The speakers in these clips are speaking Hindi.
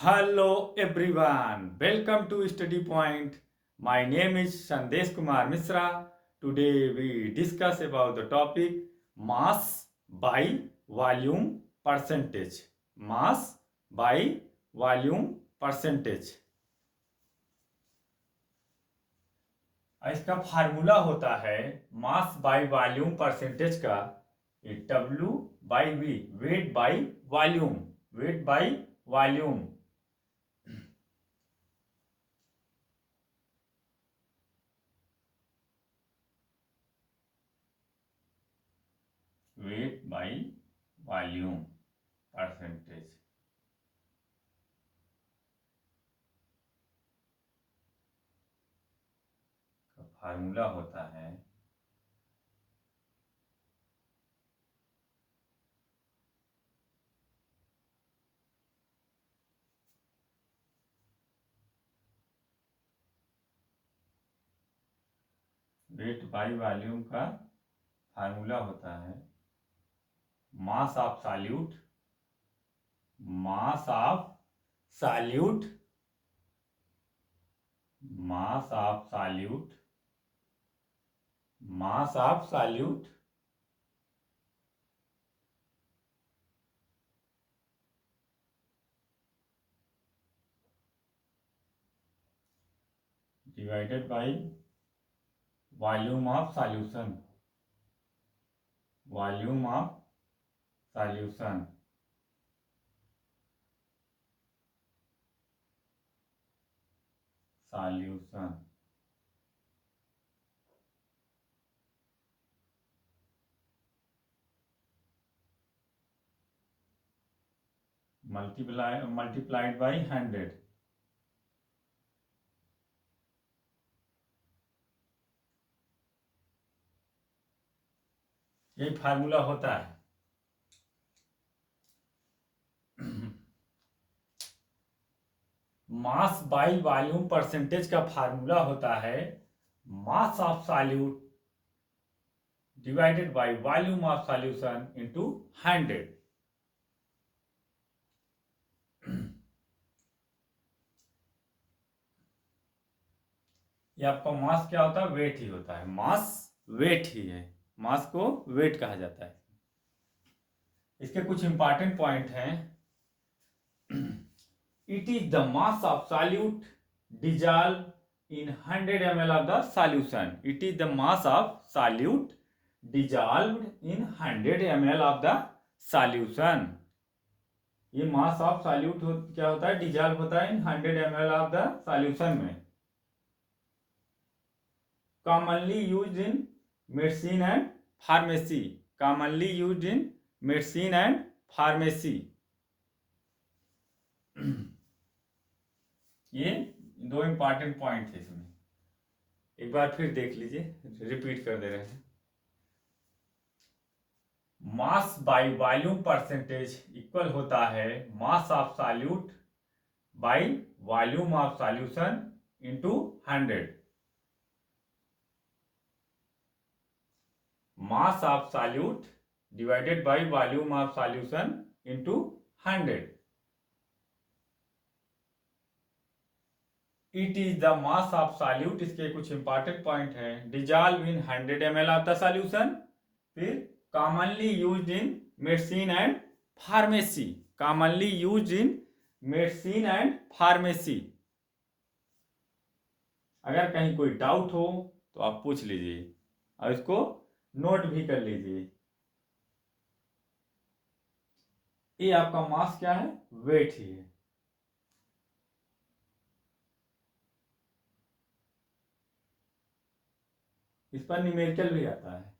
Hello everyone, welcome to Study Point. My name is Sandesh Kumar Misra. Today we discuss about the topic mass by volume percentage. Mass by volume percentage. इसका फार्मूला होता है मास बाय वॉल्यूम परसेंटेज का W by V, weight by volume, weight by volume. Weight by volume percentage का फार्मूला होता है वेट बाई वॉल्यूम का फार्मूला होता है mass of solute, mass of solute, mass of solute, mass of solute divided by volume of solution, volume of solution. Solution multiplied by 100। यही फार्मूला होता है। मास बाई वॉल्यूम परसेंटेज का फार्मूला होता है mass of solute divided by volume of solution into 100। ये आपका मास क्या होता है? वेट ही होता है। मास वेट ही है, मास को वेट कहा जाता है। इसके कुछ इंपॉर्टेंट पॉइंट हैं। It is the mass of solute dissolved in 100 ml of the solution. It is the mass of solute dissolved in 100 ml of the solution. ये मास ऑफ सॉल्यूट क्या होता है? डिजॉल्व होता है इन 100 ml ऑफ द सॉल्यूशन में। Commonly used in medicine and pharmacy, commonly used in medicine and pharmacy. ये दो इंपॉर्टेंट पॉइंट थे इसमें, एक बार फिर देख लीजिए, रिपीट कर दे रहे हैं। Mass by volume percentage equal होता है mass of solute by volume of solution into 100। Mass of solute divided by volume of solution into 100। It is the mass of solute, इसके कुछ इंपॉर्टेंट पॉइंट है। Dissolve in 100 ml of the solution, फिर commonly used in medicine and pharmacy, commonly used in medicine and pharmacy. अगर कहीं कोई डाउट हो तो आप पूछ लीजिए और इसको नोट भी कर लीजिए। ये आपका मास क्या है? वेट ही है। इस पर न्यूमेरिकल भी आता है।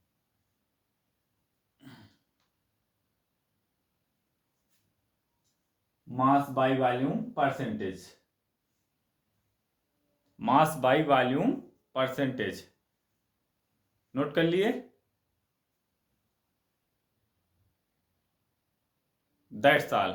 मास by volume percentage, mass by volume percentage note कर लिए? That's all.